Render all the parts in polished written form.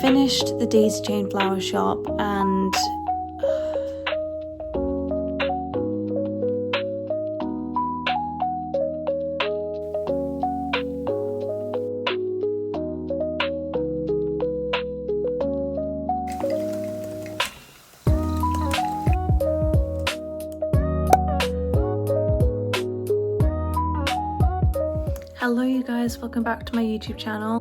finished the Daisy Chain Flower Shop and hello you guys, welcome back to my YouTube channel.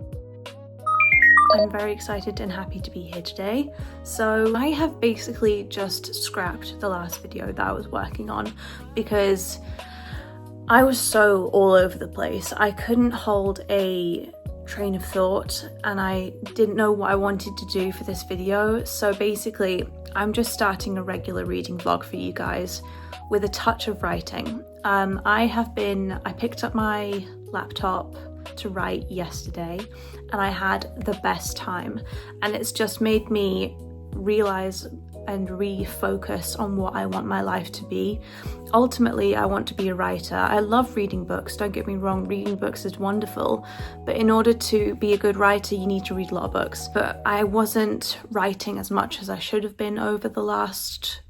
I'm very excited and happy to be here today. So I have basically just scrapped the last video that I was working on because I was so all over the place. I couldn't hold a train of thought and I didn't know what I wanted to do for this video. So basically I'm just starting a regular reading vlog for you guys with a touch of writing. I picked up my laptop to write yesterday and I had the best time, and it's just made me realize and refocus on what I want my life to be. Ultimately, I want to be a writer. I love reading books, don't get me wrong, reading books is wonderful, but in order to be a good writer you need to read a lot of books. But I wasn't writing as much as I should have been over the last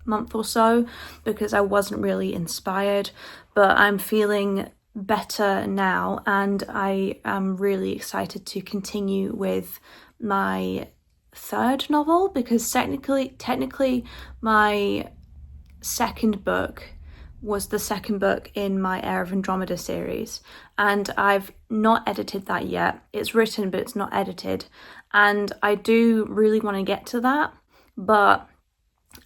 month or so because I wasn't really inspired, but I'm feeling better now and I am really excited to continue with my third novel because technically my second book was the second book in my Heir of Andromeda series, and I've not edited that yet. It's written but it's not edited, and I do really want to get to that, but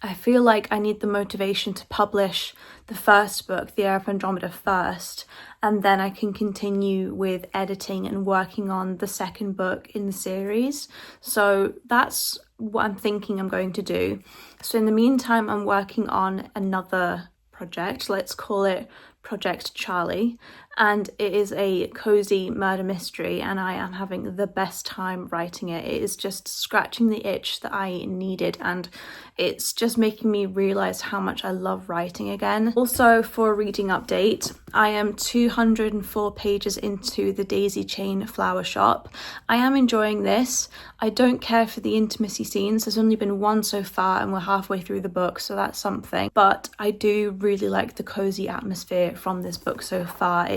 I feel like I need the motivation to publish the first book, The Heir of Andromeda, first, and then I can continue with editing and working on the second book in the series. So that's what I'm thinking I'm going to do. So in the meantime, I'm working on another project. Let's call it Project Charlie, and it is a cozy murder mystery and I am having the best time writing it. It is just scratching the itch that I needed and it's just making me realize how much I love writing again. Also, for a reading update, I am 204 pages into the Daisy Chain Flower Shop. I am enjoying this. I don't care for the intimacy scenes. There's only been one so far and we're halfway through the book, so that's something. But I do really like the cozy atmosphere from this book so far.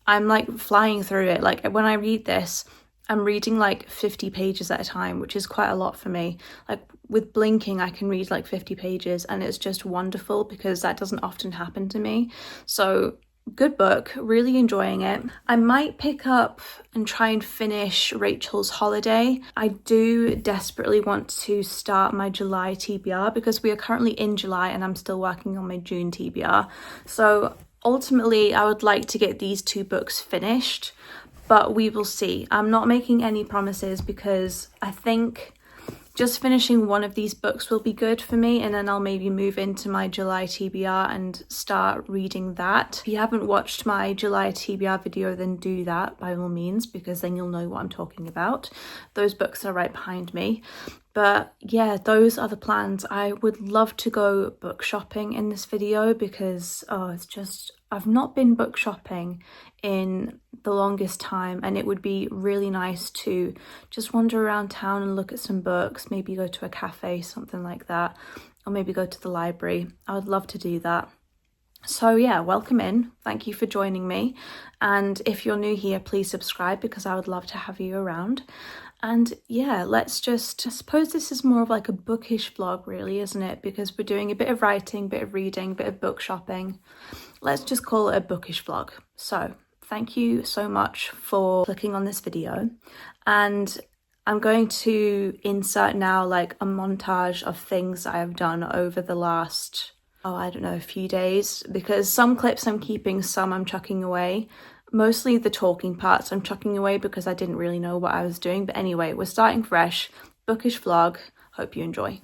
I'm like flying through it. Like when I read this, I'm reading like 50 pages at a time, which is quite a lot for me. Like with blinking, I can read like 50 pages and it's just wonderful because that doesn't often happen to me. So good book, really enjoying it. I might pick up and try and finish Rachel's Holiday. I do desperately want to start my July TBR because we are currently in July and I'm still working on my June TBR. So ultimately, I would like to get these two books finished, but we will see. I'm not making any promises because I think just finishing one of these books will be good for me, and then I'll maybe move into my July TBR and start reading that. If you haven't watched my July TBR video, then do that by all means, because then you'll know what I'm talking about. Those books are right behind me. But yeah, those are the plans. I would love to go book shopping in this video because I've not been book shopping in the longest time, and it would be really nice to just wander around town and look at some books, maybe go to a cafe, something like that, or maybe go to the library. I would love to do that. So yeah, welcome in. Thank you for joining me. And if you're new here, please subscribe because I would love to have you around. And yeah, I suppose this is more of like a bookish vlog really, isn't it? Because we're doing a bit of writing, bit of reading, bit of book shopping. Let's just call it a bookish vlog. So thank you so much for clicking on this video. And I'm going to insert now like a montage of things I have done over the last, a few days, because some clips I'm keeping, some I'm chucking away. Mostly the talking parts I'm chucking away because I didn't really know what I was doing. But anyway, we're starting fresh, bookish vlog. Hope you enjoy.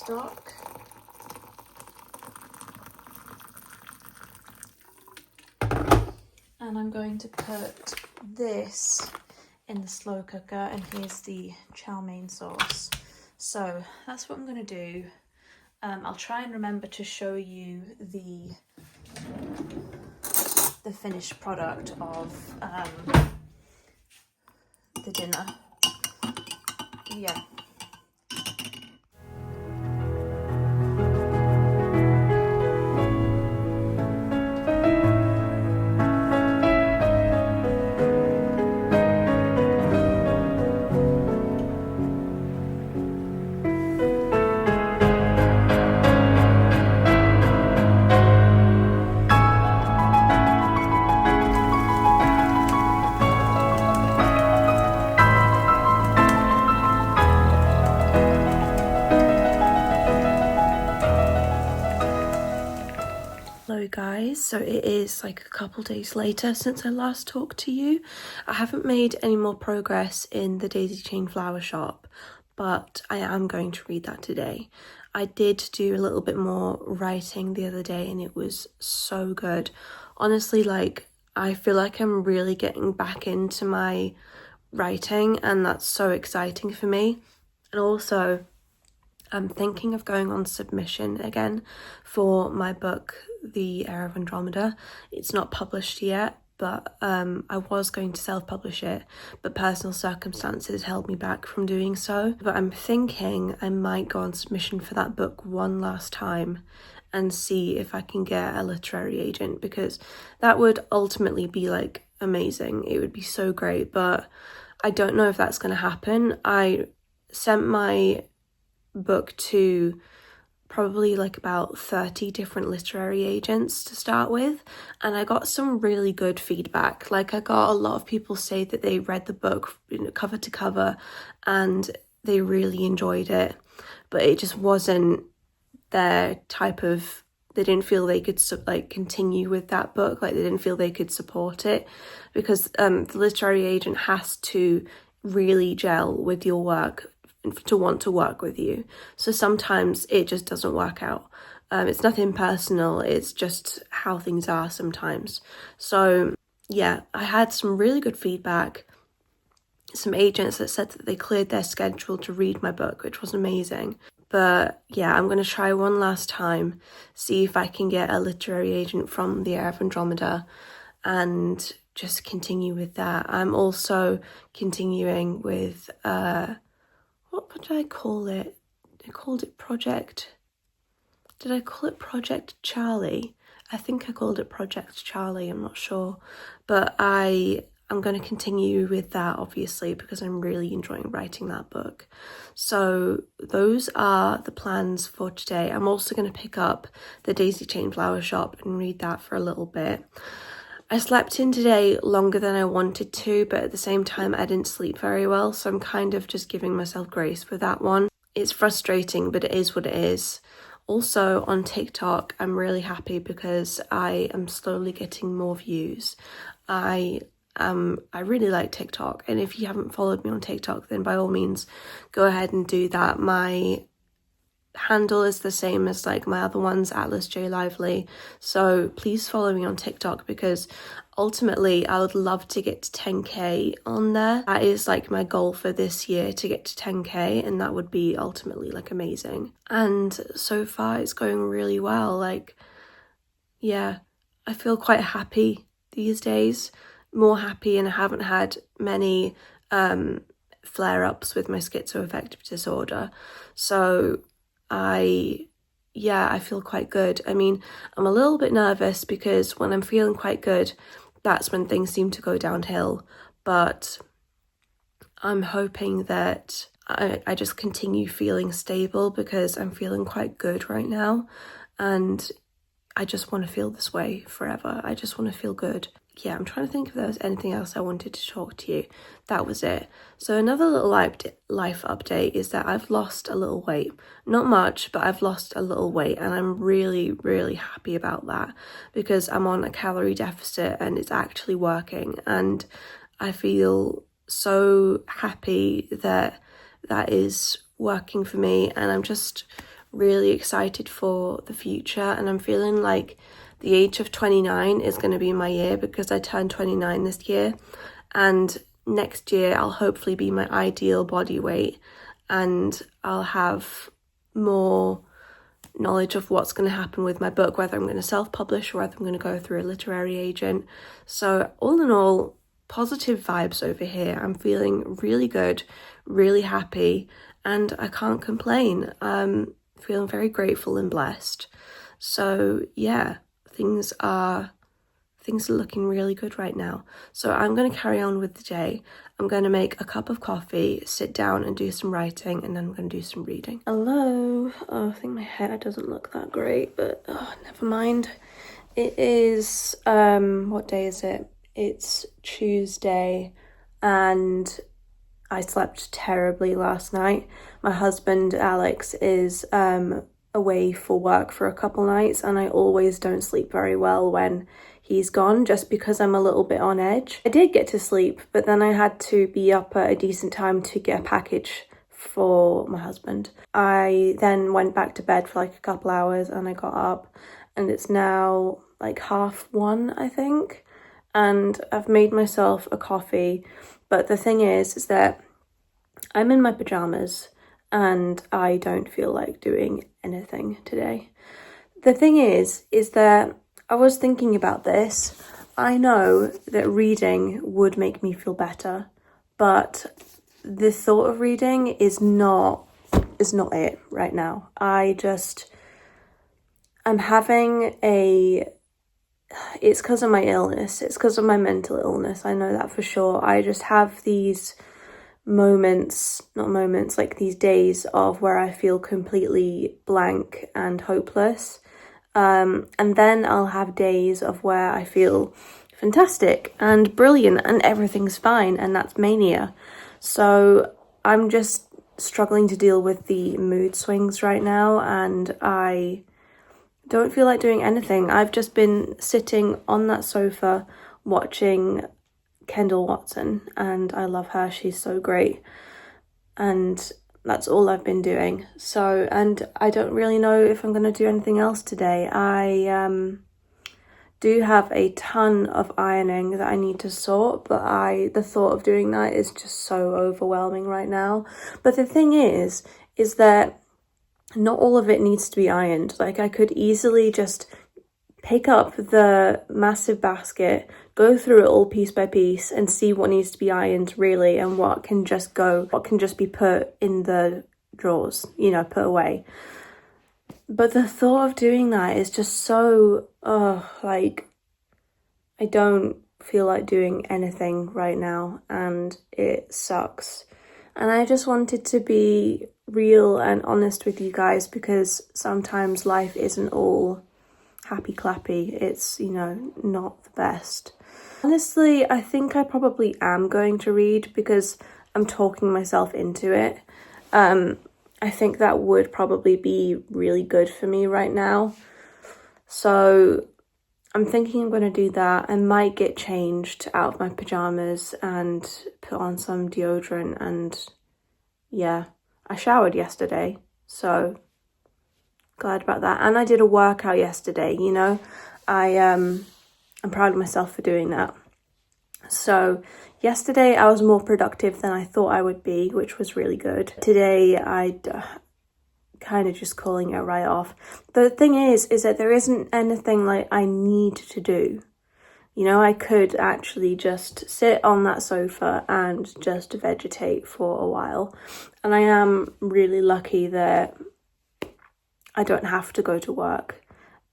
cardstock. And I'm going to put this in the slow cooker, and here's the chow mein sauce. So that's what I'm going to do. I'll try and remember to show you the finished product of the dinner. Yeah. Hello guys, so it is like a couple days later since I last talked to you. I haven't made any more progress in the daisy chain flower shop, but I am going to read that today. I did do a little bit more writing the other day and it was so good. Honestly, like, I feel like I'm really getting back into my writing and that's so exciting for me. And also, I'm thinking of going on submission again for my book, The Heir of Andromeda. It's not published yet, but I was going to self-publish it, but personal circumstances held me back from doing so. But I'm thinking I might go on submission for that book one last time and see if I can get a literary agent, because that would ultimately be like amazing. It would be so great, but I don't know if that's going to happen. I sent my book to probably like about 30 different literary agents to start with, and I got some really good feedback. Like, I got a lot of people say that they read the book, you know, cover to cover, and they really enjoyed it, but it just wasn't their type of, they didn't feel they could like continue with that book, like they didn't feel they could support it, because the literary agent has to really gel with your work to want to work with you. So sometimes it just doesn't work out. It's nothing personal, it's just how things are sometimes. So yeah, I had some really good feedback. Some agents that said that they cleared their schedule to read my book, which was amazing. But yeah, I'm going to try one last time, see if I can get a literary agent from The Heir of Andromeda and just continue with that. I'm also continuing with what did I call it? I called it Project... Did I call it Project Charlie? I think I called it Project Charlie, I'm not sure. But I'm going to continue with that, obviously, because I'm really enjoying writing that book. So those are the plans for today. I'm also going to pick up the Daisy Chain Flower Shop and read that for a little bit. I slept in today longer than I wanted to, but at the same time I didn't sleep very well, so I'm kind of just giving myself grace with that one. It's frustrating, but it is what it is. Also on TikTok, I'm really happy because I am slowly getting more views. I really like TikTok, and if you haven't followed me on TikTok, then by all means go ahead and do that. My handle is the same as like my other ones, Atlas J Lively, so please follow me on TikTok, because ultimately I would love to get to 10k on there. That is like my goal for this year, to get to 10k, and that would be ultimately like amazing. And so far it's going really well. Like, yeah, I feel quite happy these days, more happy, and I haven't had many flare-ups with my schizoaffective disorder, so I feel quite good. I mean, I'm a little bit nervous because when I'm feeling quite good, that's when things seem to go downhill, but I'm hoping that I just continue feeling stable, because I'm feeling quite good right now, and I just want to feel this way forever. I just want to feel good. Yeah, I'm trying to think if there was anything else I wanted to talk to you. That was it. So another little life update is that I've lost a little weight. Not much, but I've lost a little weight, and I'm really, really happy about that, because I'm on a calorie deficit and it's actually working, and I feel so happy that that is working for me, and I'm just really excited for the future, and I'm feeling like the age of 29 is going to be my year because I turned 29 this year, and next year I'll hopefully be my ideal body weight and I'll have more knowledge of what's going to happen with my book, whether I'm going to self-publish or whether I'm going to go through a literary agent. So all in all, positive vibes over here. I'm feeling really good, really happy, and I can't complain. Feeling very grateful and blessed. So yeah, things are looking really good right now. So I'm going to carry on with the day. I'm going to make a cup of coffee, sit down and do some writing, and then I'm going to do some reading. Hello. Oh, I think my hair doesn't look that great, but never mind. It is, what day is it? It's Tuesday, and I slept terribly last night. My husband, Alex, is away for work for a couple nights, and I always don't sleep very well when he's gone, just because I'm a little bit on edge. I did get to sleep, but then I had to be up at a decent time to get a package for my husband. I then went back to bed for like a couple hours, and I got up, and it's now like 1:30, I think. And I've made myself a coffee, but the thing is that I'm in my pajamas and I don't feel like doing anything today. The thing is that I was thinking about this. I know that reading would make me feel better, but the thought of reading is not it right now. I'm having it's because of my illness. It's because of my mental illness. I know that for sure. I just have these like these days of where I feel completely blank and hopeless. And then I'll have days of where I feel fantastic and brilliant and everything's fine, and that's mania. So I'm just struggling to deal with the mood swings right now, and I don't feel like doing anything. I've just been sitting on that sofa watching Kendall Watson, and I love her. She's so great, and that's all I've been doing. So, and I don't really know if I'm going to do anything else today. I do have a ton of ironing that I need to sort, but the thought of doing that is just so overwhelming right now. But the thing is that not all of it needs to be ironed. Like, I could easily just pick up the massive basket, go through it all piece by piece, and see what needs to be ironed really, and what can just be put in the drawers, put away. But the thought of doing that is just so, like, I don't feel like doing anything right now, and it sucks. And I just wanted to be real and honest with you guys, because sometimes life isn't all happy clappy. It's, not the best. Honestly, I think I probably am going to read because I'm talking myself into it. I think that would probably be really good for me right now. So I'm thinking I'm going to do that. I might get changed out of my pajamas and put on some deodorant, and yeah, I showered yesterday, so glad about that. And I did a workout yesterday, I'm proud of myself for doing that. So yesterday I was more productive than I thought I would be, which was really good. Today I kind of just calling it right off. The thing is that there isn't anything like I need to do. I could actually just sit on that sofa and just vegetate for a while. And I am really lucky that I don't have to go to work,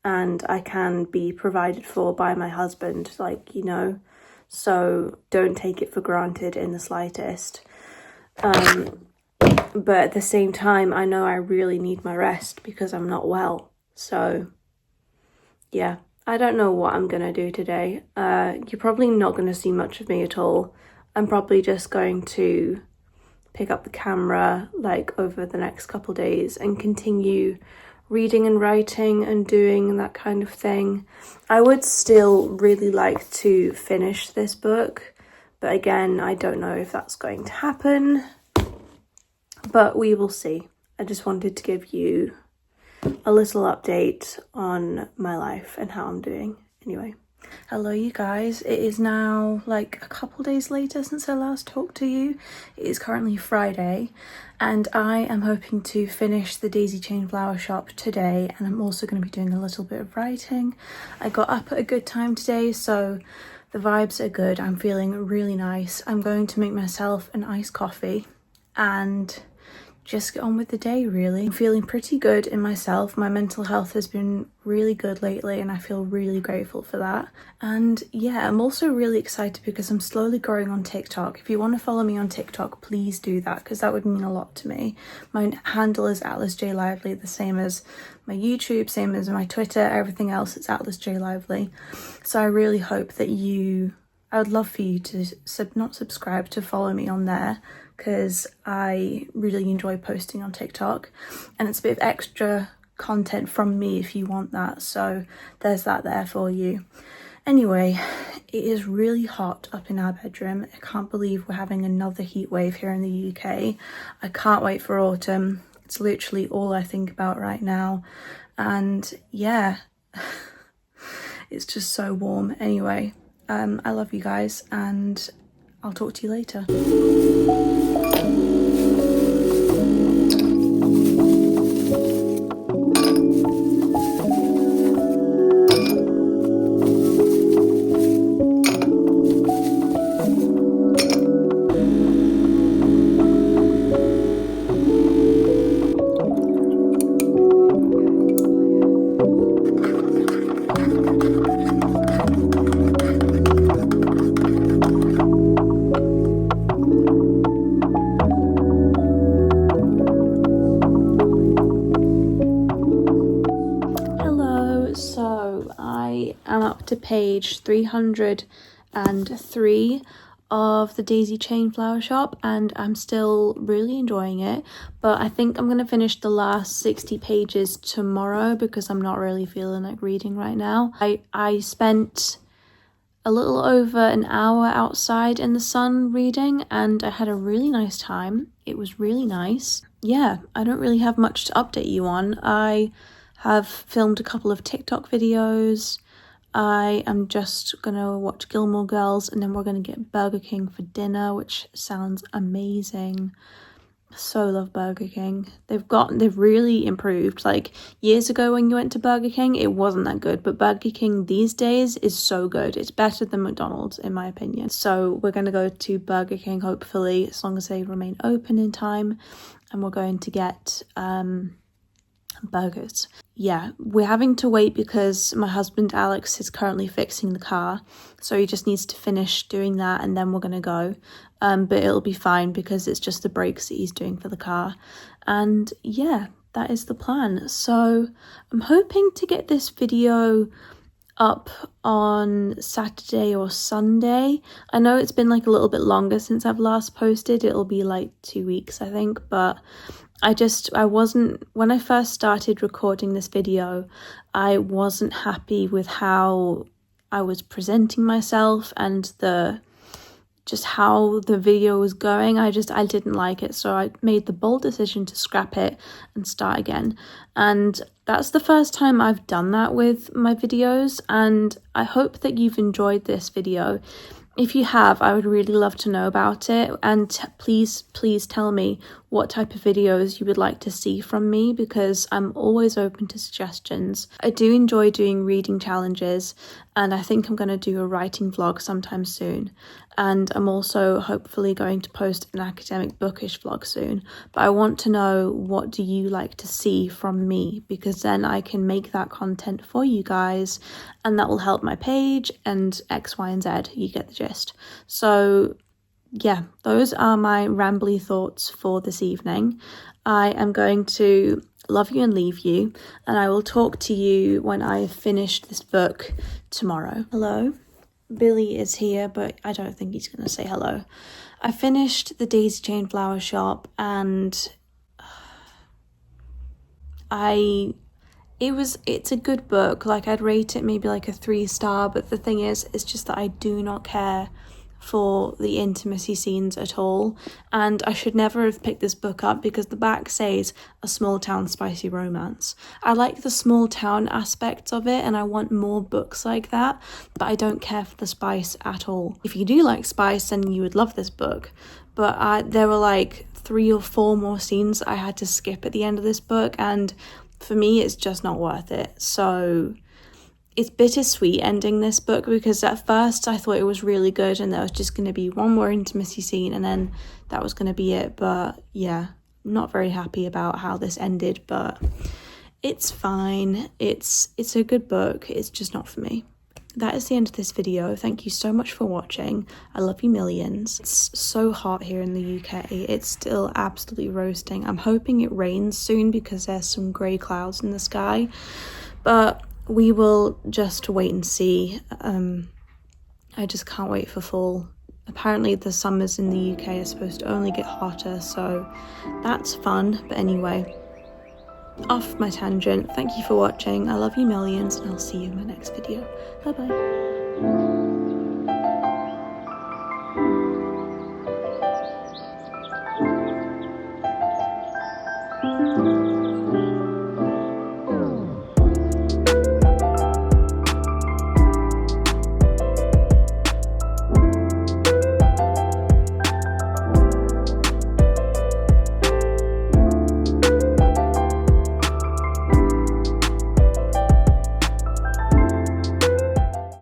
and I can be provided for by my husband, so don't take it for granted in the slightest. But at the same time, I know I really need my rest because I'm not well. So yeah, I don't know what I'm going to do today. You're probably not going to see much of me at all. I'm probably just going to pick up the camera like over the next couple days and continue reading and writing and doing that kind of thing. I would still really like to finish this book, but again, I don't know if that's going to happen, but we will see. I just wanted to give you a little update on my life and how I'm doing. Anyway, hello you guys. It is now like a couple days later since I last talked to you. It is currently Friday and I am hoping to finish the daisy chain flower shop today, and I'm also going to be doing a little bit of writing. I got up at a good time today, so the vibes are good. I'm feeling really nice. I'm going to make myself an iced coffee and just get on with the day, really. I'm feeling pretty good in myself. My mental health has been really good lately and I feel really grateful for that. And yeah, I'm also really excited because I'm slowly growing on TikTok. If you want to follow me on TikTok, please do that because that would mean a lot to me. My handle is Atlas J Lively, the same as my YouTube, same as my Twitter, everything else, it's Atlas J Lively. So I really hope that I would love for you to not subscribe, to follow me on there, because I really enjoy posting on TikTok and it's a bit of extra content from me if you want that. So there's that there for you. Anyway, it is really hot up in our bedroom. I can't believe we're having another heat wave here in the UK. I can't wait for autumn. It's literally all I think about right now. And yeah, it's just so warm. Anyway, I love you guys and I'll talk to you later. I'm up to page 303 of the daisy chain flower shop and I'm still really enjoying it, but I think I'm going to finish the last 60 pages tomorrow because I'm not really feeling like reading right now. I spent a little over an hour outside in the sun reading and I had a really nice time. It was really nice. Yeah, I don't really have much to update you on. I have filmed a couple of TikTok videos. I am just gonna watch Gilmore Girls and then we're gonna get Burger King for dinner, which sounds amazing. So love Burger King. They've really improved. Like years ago when you went to Burger King, it wasn't that good, but Burger King these days is so good. It's better than McDonald's in my opinion. So we're gonna go to Burger King hopefully, as long as they remain open in time, and we're going to get burgers. Yeah, we're having to wait because my husband Alex is currently fixing the car, so he just needs to finish doing that and then we're gonna go, but it'll be fine because it's just the brakes that he's doing for the car. And yeah, that is the plan. So I'm hoping to get this video up on Saturday or Sunday. I know it's been like a little bit longer since I've last posted. It'll be like 2 weeks I think, but I wasn't, when I first started recording this video, I wasn't happy with how I was presenting myself and just how the video was going. I didn't like it, so I made the bold decision to scrap it and start again. And that's the first time I've done that with my videos, and I hope that you've enjoyed this video. If you have, I would really love to know about it, and please tell me what type of videos you would like to see from me because I'm always open to suggestions. I do enjoy doing reading challenges and I think I'm going to do a writing vlog sometime soon, and I'm also hopefully going to post an academic bookish vlog soon, but I want to know what do you like to see from me because then I can make that content for you guys and that will help my page and X, Y, and Z. You get the gist. So yeah, those are my rambly thoughts for this evening. I am going to love you and leave you, and I will talk to you when I've finished this book tomorrow. Hello, Billy is here, but I don't think he's going to say hello. I finished the daisy chain flower shop and it's a good book. Like I'd rate it maybe like a 3-star, but the thing is, it's just that I do not care for the intimacy scenes at all, and I should never have picked this book up because the back says a small town spicy romance. I like the small town aspects of it and I want more books like that, but I don't care for the spice at all. If you do like spice, then you would love this book, but there were like 3 or 4 more scenes I had to skip at the end of this book, and for me it's just not worth it. So it's bittersweet ending this book because at first I thought it was really good and there was just going to be one more intimacy scene and then that was going to be it. But yeah, not very happy about how this ended, but it's fine. It's a good book. It's just not for me. That is the end of this video. Thank you so much for watching. I love you millions. It's so hot here in the UK. It's still absolutely roasting. I'm hoping it rains soon because there's some grey clouds in the sky, but we will just wait and see. I just can't wait for fall. Apparently the summers in the UK are supposed to only get hotter, so that's fun. But anyway, off my tangent. Thank you for watching. I love you millions, and I'll see you in my next video. Bye bye.